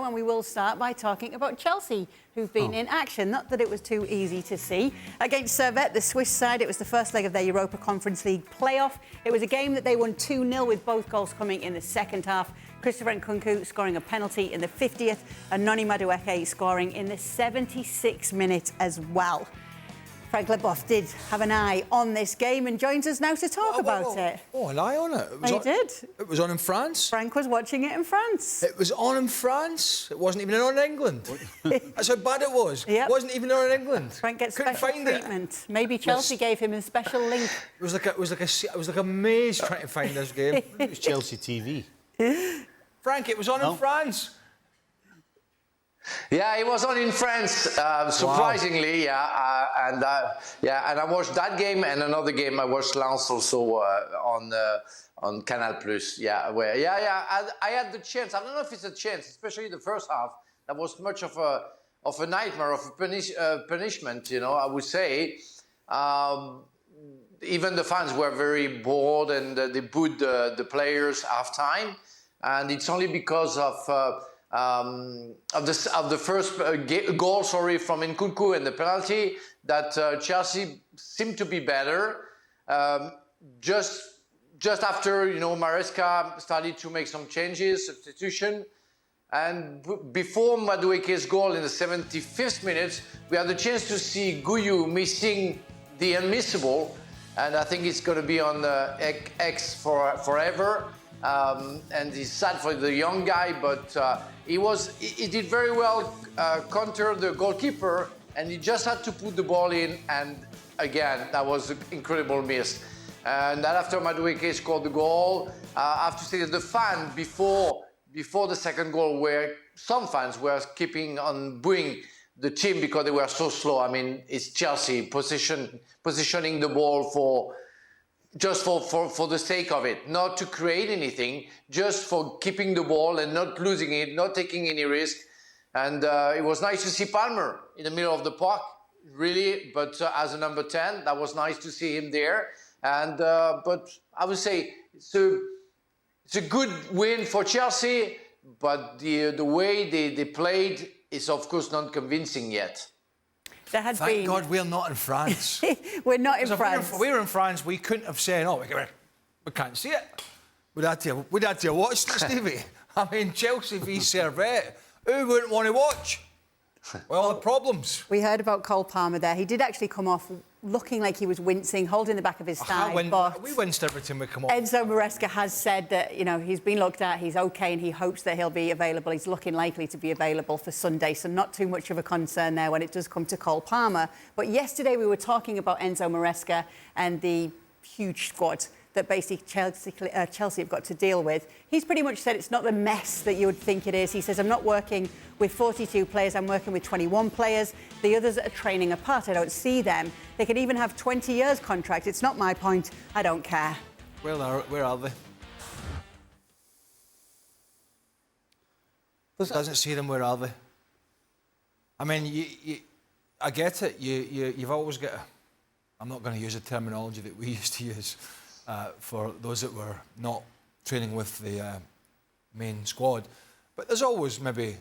and we will start by talking about Chelsea, who've been in action. Not that it was too easy to see. Against Servette, the Swiss side, it was the first leg of their Europa Conference League playoff. It was a game that they won 2-0 with both goals coming in the second half. Christopher Nkunku scoring a penalty in the 50th and Noni Madueke scoring in the 76th minute as well. Frank Leboeuf did have an eye on this game and joins us now to talk about it. Oh, an eye on it? He did. It was on in France? Frank was watching it in France. It was on in France? It wasn't even on in England? That's how bad it was. Yep. It wasn't even on in England. Frank gets Couldn't special find treatment. it. Maybe Chelsea gave him a special link. It was like a maze trying to find this game. It was Chelsea TV. Frank, it was on in France. Yeah, it was on in France, surprisingly, yeah. And I watched that game and another game. I watched Lens also on Canal Plus. Yeah, I had the chance. I don't know if it's a chance, especially the first half. That was much of a nightmare, of a punishment. You know, I would say. Even the fans were very bored and they booed the players half time, and it's only because of the first goal, from Nkunku and the penalty, that Chelsea seemed to be better. Just after, you know, Maresca started to make some changes, substitution, and before Madueke's goal in the 75th minute, we had the chance to see Guyu missing the unmissable, and I think it's going to be on X forever. And it's sad for the young guy, but he did very well, counter the goalkeeper, and he just had to put the ball in, and again, that was an incredible miss. And then after Madueke scored the goal, I have to say that the fan before the second goal, where some fans were keeping on booing the team because they were so slow. I mean, it's Chelsea positioning the ball for the sake of it, not to create anything, just for keeping the ball and not losing it, not taking any risk. And it was nice to see Palmer in the middle of the park, really, but as a number 10, that was nice to see him there. And but I would say it's a good win for Chelsea, but the way they played is, of course, not convincing yet. Thank God we're not in France. We're not in France. If we were in France, we couldn't have said, "Oh, we can't see it." We'd had to watch it, Stevie. I mean, Chelsea v Servette. Who wouldn't want to watch? Well, the problems. We heard about Cole Palmer there. He did actually come off looking like he was wincing, holding the back of his thigh. But we winced every time we come off. Enzo Maresca has said that, you know, he's been looked at, he's okay, and he hopes that he'll be available. He's looking likely to be available for Sunday, so not too much of a concern there when it does come to Cole Palmer. But yesterday we were talking about Enzo Maresca and the huge squad that basically Chelsea have got to deal with. He's pretty much said it's not the mess that you would think it is. He says, I'm not working with 42 players, I'm working with 21 players. The others are training apart. I don't see them. They can even have 20 years contract. It's not my point. I don't care. Where are they? Doesn't see them. Where are they? I mean, I get it. You've always got I'm not going to use a terminology that we used to use for those that were not training with the main squad. But there's always maybe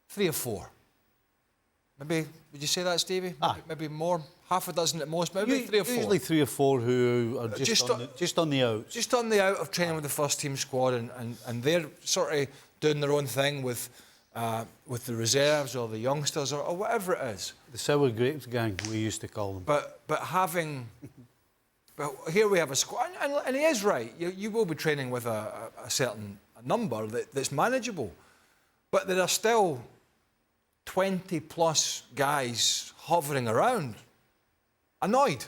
3 or 4. Maybe, would you say that, Stevie? Maybe more, half a dozen at most, maybe 3 or 4. Usually 3 or 4 who are just on the out. Just on the out of training with the first team squad, and they're sort of doing their own thing with the reserves or the youngsters or whatever it is. The Sour Grapes gang, we used to call them. But having... But here we have a squad, and he is right. You will be training with a certain number that's manageable. But there are still 20-plus guys hovering around, annoyed,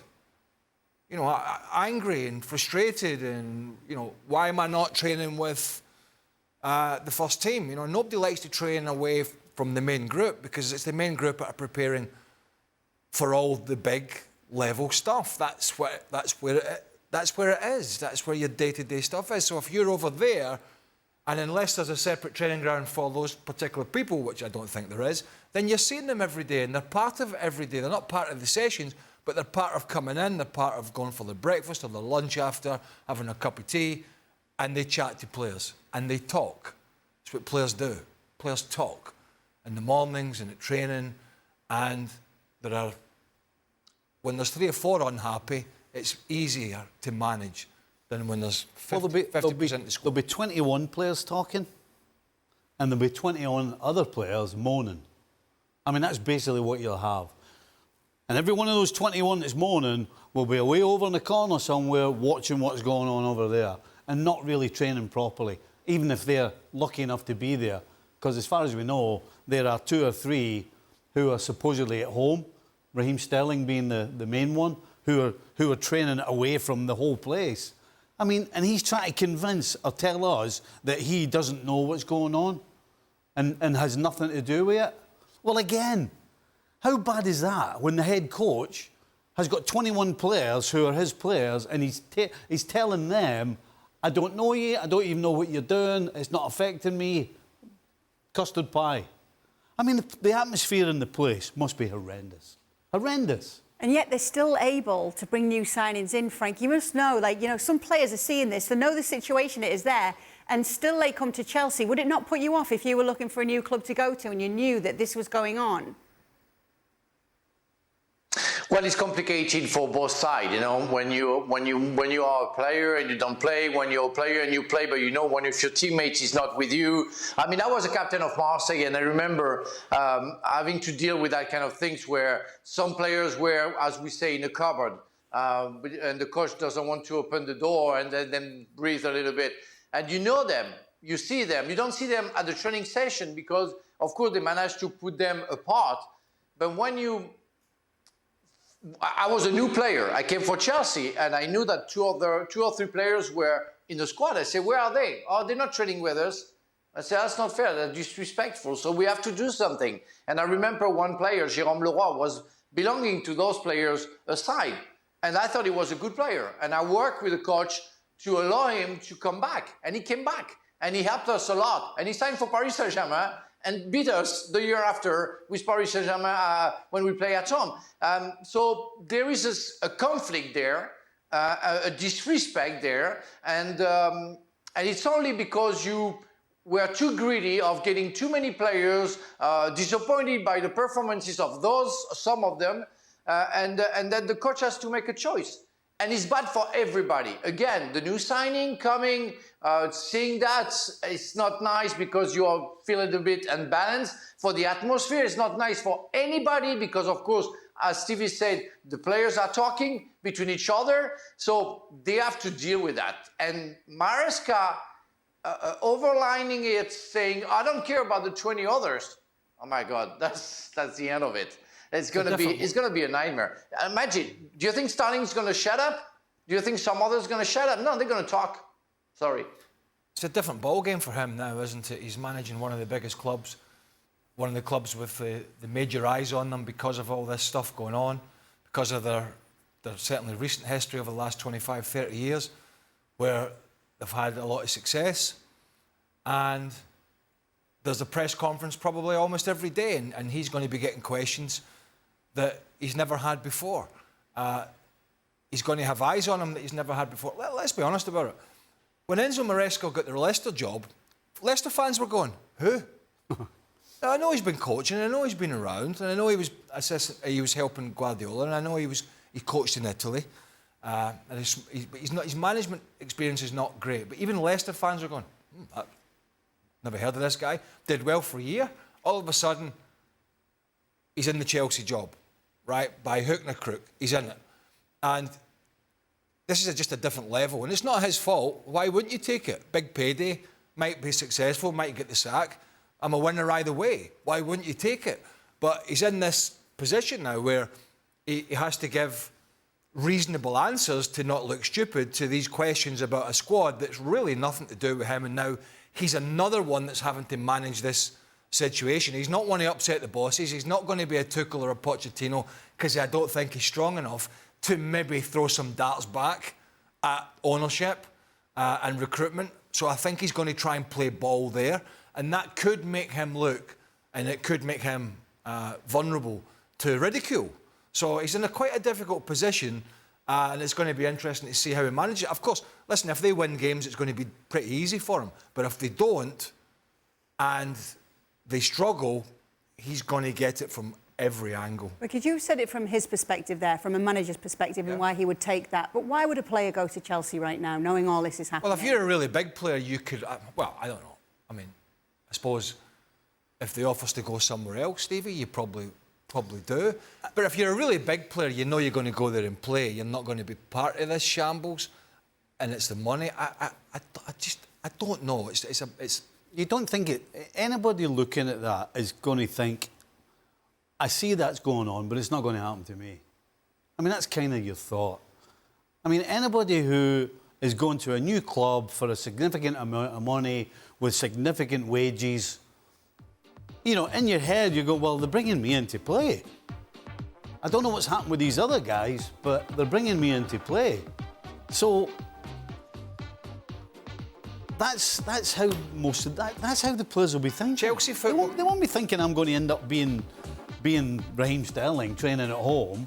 you know, angry and frustrated, and, you know, why am I not training with the first team? You know, nobody likes to train away from the main group because it's the main group that are preparing for all the big level stuff. That's where it is. That's where your day-to-day stuff is. So if you're over there, and unless there's a separate training ground for those particular people, which I don't think there is, then you're seeing them every day, and they're part of it every day. They're not part of the sessions, but they're part of coming in. They're part of going for their breakfast or their lunch after, having a cup of tea, and they chat to players and they talk. That's what players do. players talk in the mornings and at training, and when there's 3 or 4 unhappy, it's easier to manage than when there's 50% of the squad. There'll be 21 players talking, and there'll be 21 other players moaning. I mean, that's basically what you'll have. And every one of those 21 that's moaning will be away over in the corner somewhere watching what's going on over there and not really training properly, even if they're lucky enough to be there. Because as far as we know, there are 2 or 3 who are supposedly at home, Raheem Sterling being the main one, who are training away from the whole place. I mean, and he's trying to convince or tell us that he doesn't know what's going on and has nothing to do with it. Well, again, how bad is that when the head coach has got 21 players who are his players and he's telling them, I don't know you, I don't even know what you're doing, it's not affecting me. Custard pie. I mean, the atmosphere in the place must be horrendous. Horrendous. And yet they're still able to bring new signings in, Frank. You must know, some players are seeing this, they know the situation it is there, and still they come to Chelsea. Would it not put you off if you were looking for a new club to go to and you knew that this was going on? Well, it's complicated for both sides, when you are a player and you don't play, when you're a player and you play, but one of your teammates is not with you. I mean, I was a captain of Marseille, and I remember having to deal with that kind of things where some players were, as we say, in a cupboard, and the coach doesn't want to open the door and then breathe a little bit. And you know them, you see them. You don't see them at the training session because, of course, they managed to put them apart. But I was a new player. I came for Chelsea, and I knew that 2 or 3 players were in the squad. I said, where are they? Oh, they're not training with us. I said, that's not fair. That's disrespectful. So we have to do something. And I remember one player, Jérôme Leroy, was belonging to those players aside. And I thought he was a good player. And I worked with the coach to allow him to come back. And he came back. And he helped us a lot. And he signed for Paris Saint-Germain and beat us the year after with Paris Saint-Germain when we play at home. So there is a conflict there, a disrespect there, and it's only because you were too greedy of getting too many players, disappointed by the performances of some of them, and then the coach has to make a choice. And it's bad for everybody. Again, the new signing coming, seeing that, it's not nice because you are feeling a bit unbalanced. For the atmosphere, it's not nice for anybody because, of course, as Stevie said, the players are talking between each other, so they have to deal with that. And Maresca overlining it, saying, I don't care about the 20 others. Oh my God, that's the end of it. It's going to be a nightmare. Imagine, do you think Sterling's going to shut up? Do you think some others going to shut up? No, they're going to talk. Sorry. It's a different ball game for him now, isn't it? He's managing one of the biggest clubs, one of the clubs with the major eyes on them because of all this stuff going on, because of their certainly recent history over the last 25, 30 years, where they've had a lot of success. And there's a press conference probably almost every day, and he's going to be getting questions that he's never had before. He's going to have eyes on him that he's never had before. Let's be honest about it. When Enzo Maresca got the Leicester job, Leicester fans were going, who? I know he's been coaching, I know he's been around, and I know he was helping Guardiola, and I know he coached in Italy. And his management experience is not great. But even Leicester fans are going, never heard of this guy. Did well for a year. All of a sudden, he's in the Chelsea job, right? By hook and a crook, he's in it. And this is just a different level. And it's not his fault. Why wouldn't you take it? Big payday, might be successful, might get the sack. I'm a winner either way. Why wouldn't you take it? But he's in this position now where he has to give reasonable answers to not look stupid to these questions about a squad that's really nothing to do with him. And now he's another one that's having to manage this situation. He's not one to upset the bosses. He's not going to be a Tuchel or a Pochettino because I don't think he's strong enough to maybe throw some darts back at ownership and recruitment. So I think he's going to try and play ball there. And that could make him look, and it could make him vulnerable to ridicule. So he's in quite a difficult position, and it's going to be interesting to see how he manages it. Of course, listen, if they win games, it's going to be pretty easy for him. But if they don't, and they struggle, he's going to get it from every angle. Because you said it from his perspective there, from a manager's perspective, and why he would take that. But why would a player go to Chelsea right now, knowing all this is happening? Well, if you're a really big player, you could... well, I don't know. I mean, I suppose if they offer us to go somewhere else, Stevie, you probably do. But if you're a really big player, you know you're going to go there and play. You're not going to be part of this shambles, and it's the money. I don't know. It's You don't think anybody looking at that is going to think, I see that's going on, but it's not going to happen to me. I mean, that's kind of your thought. I mean, anybody who is going to a new club for a significant amount of money with significant wages, you know, in your head you go, well, they're bringing me in to play. I don't know what's happened with these other guys, but they're bringing me in to play. So that's how that's how the players will be thinking. Chelsea football. They won't be thinking I'm going to end up being Raheem Sterling training at home,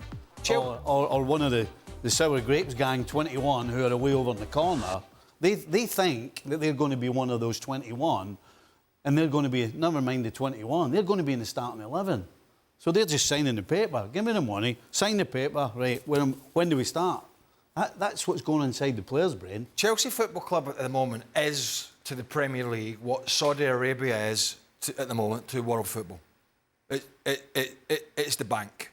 or one of the Sour Grapes gang 21 who are away over in the corner. They think that they're going to be one of those 21, and they're going to be, never mind the 21, they're going to be in the starting 11. So they're just signing the paper. Give me the money, sign the paper, right, when do we start? That's what's going on inside the player's brain. Chelsea Football Club at the moment is to the Premier League what Saudi Arabia is at the moment to world football. It's the bank.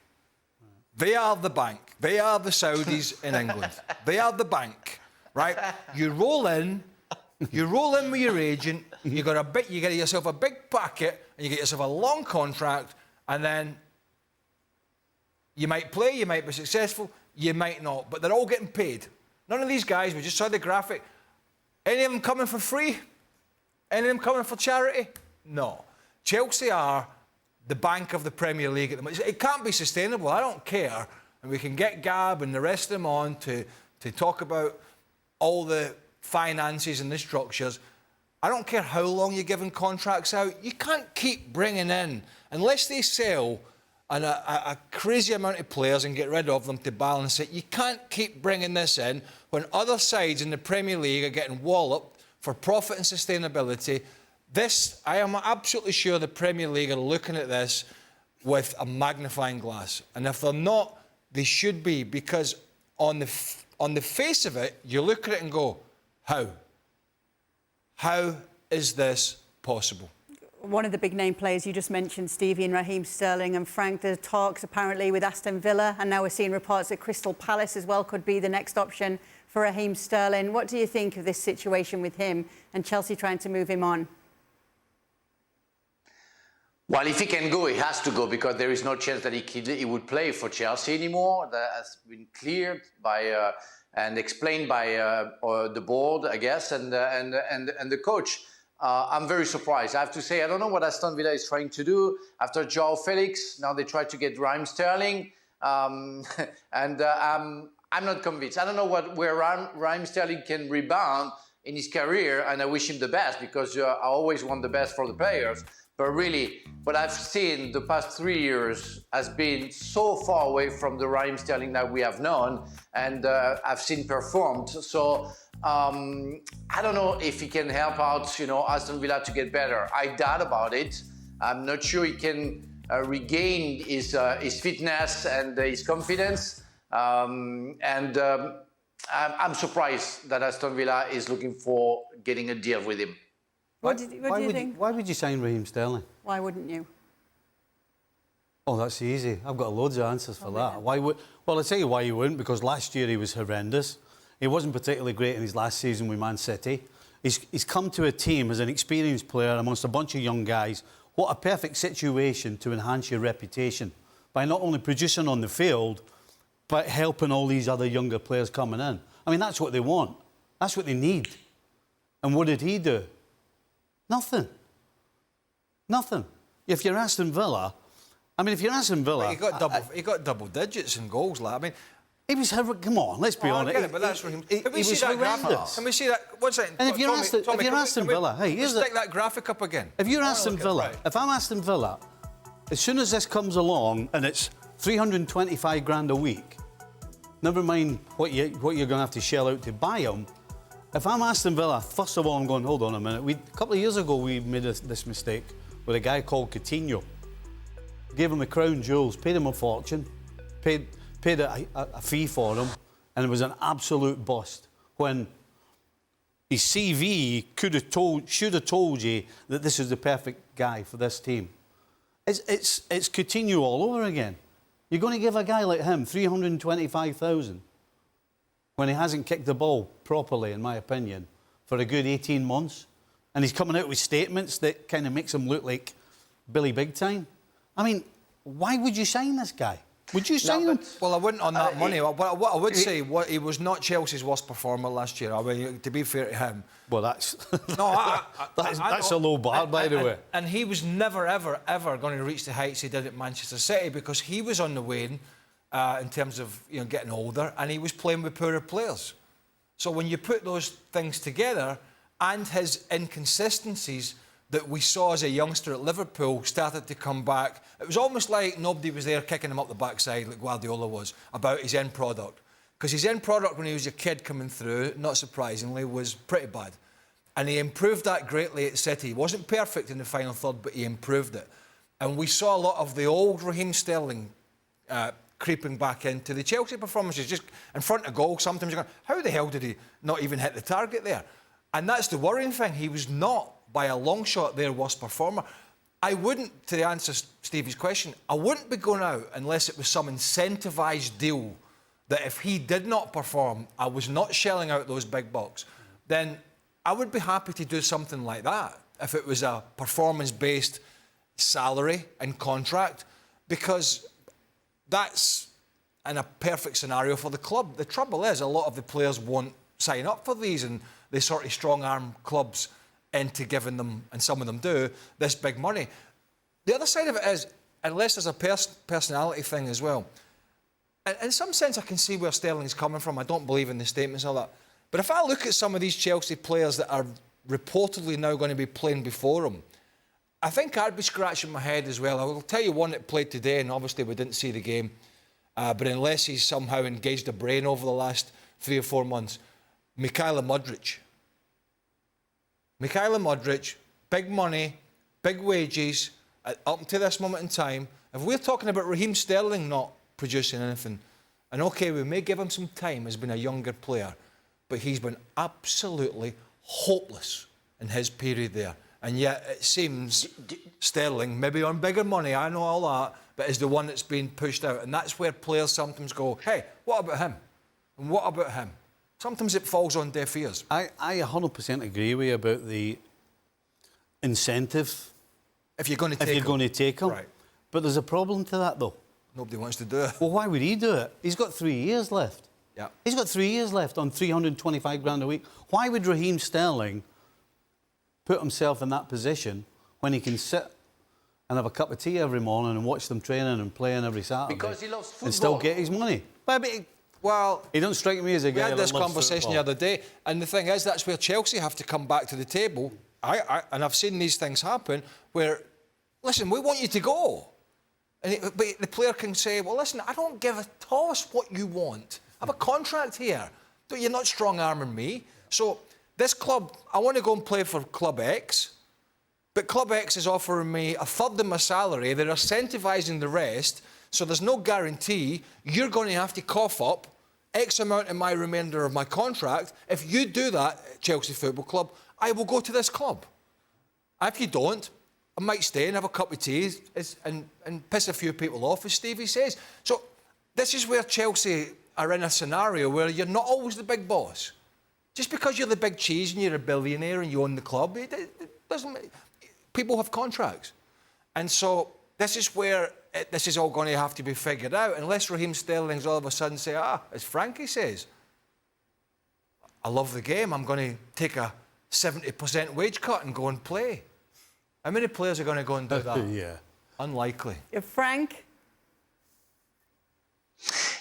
They are the bank. They are the Saudis in England. They are the bank, right? You roll in with your agent. You get yourself a big packet, and you get yourself a long contract, and then you might play, you might be successful, you might not, but they're all getting paid. None of these guys, we just saw the graphic, any of them coming for free? Any of them coming for charity? No. Chelsea are the bank of the Premier League at the moment. It can't be sustainable, I don't care. And we can get Gab and the rest of them on to talk about all the finances and the structures. I don't care how long you're giving contracts out. You can't keep bringing in, unless they sell a crazy amount of players and get rid of them to balance it. You can't keep bringing this in when other sides in the Premier League are getting walloped for profit and sustainability. I am absolutely sure the Premier League are looking at this with a magnifying glass. And if they're not, they should be, because on the face of it, you look at it and go, how? How is this possible? One of the big name players you just mentioned, Stevie, and Raheem Sterling and Frank, the talks apparently with Aston Villa, and now we're seeing reports that Crystal Palace as well could be the next option for Raheem Sterling. What do you think of this situation with him and Chelsea trying to move him on? Well, if he can go, he has to go, because there is no chance that he would play for Chelsea anymore. That has been cleared by and explained by the board, I guess, and the coach. I'm very surprised. I have to say, I don't know what Aston Villa is trying to do. After João Felix, now they try to get Raheem Sterling, and I'm not convinced. I don't know where Raheem Sterling can rebound in his career, and I wish him the best, because I always want the best for the players. But really, what I've seen the past 3 years has been so far away from the Raheem Sterling that we have known and I've seen performed. So I don't know if he can help out, Aston Villa to get better. I doubt about it. I'm not sure he can regain his fitness and his confidence. I'm surprised that Aston Villa is looking for getting a deal with him. What do you think? Why would you sign Raheem Sterling? Why wouldn't you? Oh, that's easy. I've got loads of answers for that. Why would? Well, I'll tell you why you wouldn't, because last year he was horrendous. He wasn't particularly great in his last season with Man City. He's come to a team as an experienced player amongst a bunch of young guys. What a perfect situation to enhance your reputation by not only producing on the field, but helping all these other younger players coming in. I mean, that's what they want. That's what they need. And what did he do? Nothing. Nothing. If you're Aston Villa, He got double digits in goals, lad. I mean, he was horrendous. Come on, let's be honest. I get it, but that's Raheem. Can we he see was that horrendous. graphic? Can we see that? One second. And if you're Aston Villa, hey, here's stick that graphic up again. If you're Aston Villa, if I'm Aston Villa, as soon as this comes along and it's 325 grand a week, never mind what you're going to have to shell out to buy him. If I'm Aston Villa, first of all, I'm going, hold on a minute. A couple of years ago, we made this mistake. with a guy called Coutinho. Gave him the crown jewels, paid him a fortune, paid a fee for him, and it was an absolute bust. When his CV should have told you that this is the perfect guy for this team. It's Coutinho all over again. You're going to give a guy like him 325,000 when he hasn't kicked the ball properly, in my opinion, for a good 18 months, and he's coming out with statements that kind of makes him look like Billy Big Time. I mean, why would you sign this guy? Would you sign him? Well, I wouldn't on that money. What I would say, he was not Chelsea's worst performer last year. I mean, to be fair to him. Well, that's No, that's a low bar, by the way. And he was never, ever, ever going to reach the heights he did at Manchester City because he was on the wane in terms of getting older, and he was playing with poorer players. So when you put those things together and his inconsistencies that we saw as a youngster at Liverpool started to come back, it was almost like nobody was there kicking him up the backside like Guardiola was about his end product. Because his end product when he was a kid coming through, not surprisingly, was pretty bad. And he improved that greatly at City. He wasn't perfect in the final third, but he improved it. And we saw a lot of the old Raheem Sterling creeping back into the Chelsea performances, just in front of goal. Sometimes you're going, how the hell did he not even hit the target there? And that's the worrying thing. He was not, by a long shot, their worst performer. I wouldn't, to answer Stevie's question, I wouldn't be going out unless it was some incentivised deal that if he did not perform, I was not shelling out those big bucks, then I would be happy to do something like that if it was a performance-based salary and contract, because that's in a perfect scenario for the club. The trouble is, a lot of the players won't sign up for these, and they sort of strong-arm clubs into giving them, and some of them do, this big money. The other side of it is, unless there's a personality thing as well, and in some sense I can see where Sterling's coming from. I don't believe in the statements and all that. But if I look at some of these Chelsea players that are reportedly now going to be playing before him, I think I'd be scratching my head as well. I will tell you one that played today, and obviously we didn't see the game, but unless he's somehow engaged a brain over the last 3 or 4 months, Mykhailo Mudryk. Mykhailo Mudryk, big money, big wages, up to this moment in time. If we're talking about Raheem Sterling not producing anything, and OK, we may give him some time as being a younger player, but he's been absolutely hopeless in his period there. And yet it seems Sterling, maybe on bigger money, I know all that, but is the one that's being pushed out. And that's where players sometimes go, hey, what about him? And what about him? Sometimes it falls on deaf ears. I 100% agree with you about the incentive. If you're going to take him. Right. But there's a problem to that, though. Nobody wants to do it. Well, why would he do it? He's got 3 years left. Yeah. He's got 3 years left on 325 grand a week. Why would Raheem Sterling put himself in that position when he can sit and have a cup of tea every morning and watch them training and playing every Saturday? Because he loves football. And still get his money. Well, he don't strike me as a guy we had this that loves conversation football. the other day, and the thing is, that's where Chelsea have to come back to the table. And I've seen these things happen where, listen, we want you to go. But the player can say, well, listen, I don't give a toss what you want. I have a contract here. You're not strong-arming me. So this club, I want to go and play for Club X, but Club X is offering me a third of my salary. They're incentivising the rest, so there's no guarantee. You're going to have to cough up X amount in my remainder of my contract. If you do that, Chelsea Football Club, I will go to this club. If you don't, I might stay and have a cup of tea and piss a few people off, as Stevie says. So this is where Chelsea are in a scenario where you're not always the big boss. Just because you're the big cheese and you're a billionaire and you own the club, it doesn't. People have contracts. And so this is where this is all going to have to be figured out, unless Raheem Sterling's all of a sudden say, as Frankie says, I love the game, I'm going to take a 70% wage cut and go and play. How many players are going to go and do that? Yeah. Unlikely. Frank?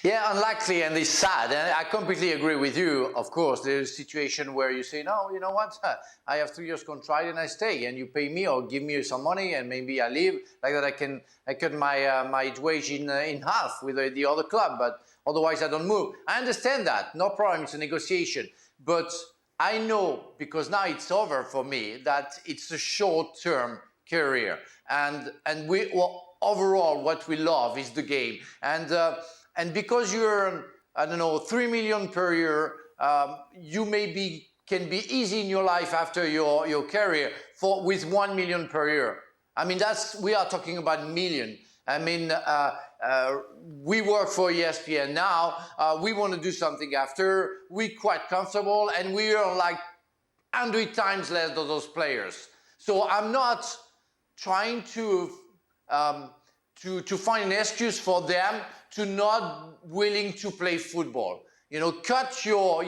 Yeah, unlikely, and it's sad. And I completely agree with you. Of course, there's a situation where you say, no, you know what? I have 3 years contract and I stay, and you pay me or give me some money, and maybe I leave. Like that, I cut my wage in half with the other club, but otherwise I don't move. I understand that. No problem. It's a negotiation. But I know, because now it's over for me, that it's a short-term career. And we, well, overall, what we love is the game. And because you're, I don't know, 3 million per year, you can be easy in your life after your career with 1 million per year. I mean, we are talking about million. I mean, we work for ESPN now. We want to do something after. We're quite comfortable, and we earn like 100 times less than those players. So I'm not trying to find an excuse for them to not willing to play football. You know, cut your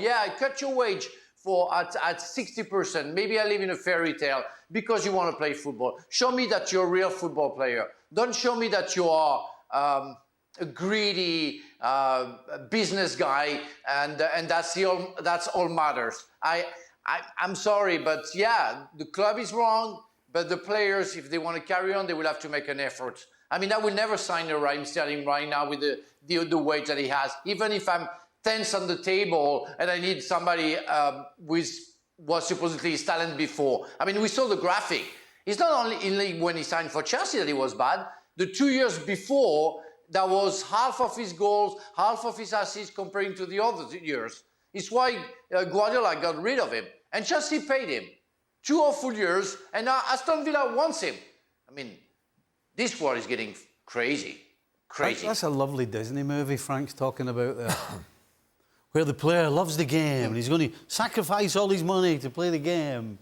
wage at 60%. Maybe I live in a fairy tale because you want to play football. Show me that you're a real football player. Don't show me that you are a greedy business guy, and that's all matters. I'm sorry, but yeah, the club is wrong, but the players, if they want to carry on, they will have to make an effort. I mean, I will never sign a Raheem Sterling right now with the wage that he has, even if I'm tense on the table and I need somebody was supposedly his talent before. I mean, we saw the graphic. It's not only in league when he signed for Chelsea that he was bad. The 2 years before, that was half of his goals, half of his assists comparing to the other years. It's why Guardiola got rid of him. And Chelsea paid him 2 awful years, and now Aston Villa wants him. I mean, this world is getting crazy. Crazy. That's a lovely Disney movie Frank's talking about there. Where the player loves the game and he's going to sacrifice all his money to play the game.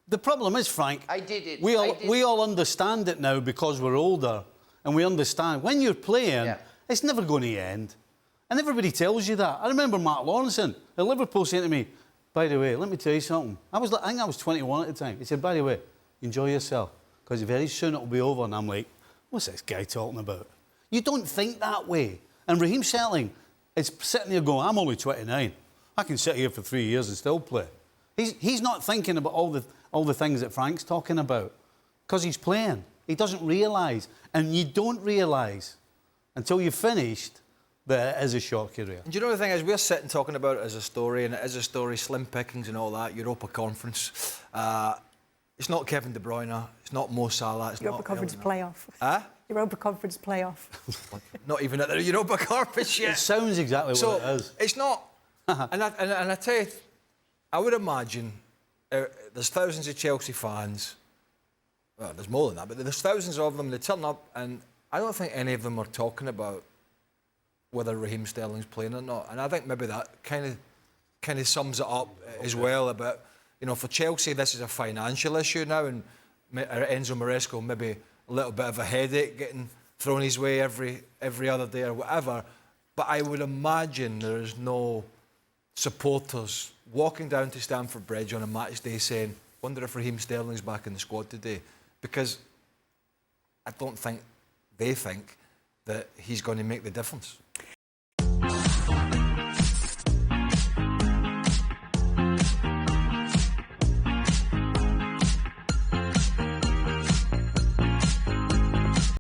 The problem is, Frank, we all understand it now because we're older, and we understand when you're playing, it's never going to end. And everybody tells you that. I remember Mark Lawrenson at Liverpool saying to me, by the way, let me tell you something. I think I was 21 at the time. He said, by the way, enjoy yourself, because very soon it'll be over. And I'm like, what's this guy talking about? You don't think that way. And Raheem Sterling is sitting there going, I'm only 29. I can sit here for 3 years and still play. He's not thinking about all the things that Frank's talking about, because he's playing. He doesn't realise, and you don't realise until you've finished that it is a short career. And do you know the thing is, we're sitting talking about it as a story, and it is a story, slim pickings and all that, Europa Conference. It's not Kevin De Bruyne, it's not Mo Salah, it's Europa not... Conference playoff. Huh? Europa Conference playoff. Not even at the Europa Conference yet. It sounds exactly what it is. It's not... and I tell you, I would imagine there's thousands of Chelsea fans. Well, there's more than that, but there's thousands of them. They turn up, and I don't think any of them are talking about whether Raheem Sterling's playing or not. And I think maybe that kind of sums it up as well. About, you know, for Chelsea, this is a financial issue now, and Enzo Maresca maybe a little bit of a headache getting thrown his way every other day or whatever. But I would imagine there is no supporters walking down to Stamford Bridge on a match day saying, wonder if Raheem Sterling's back in the squad today. Because I don't think they think that he's going to make the difference.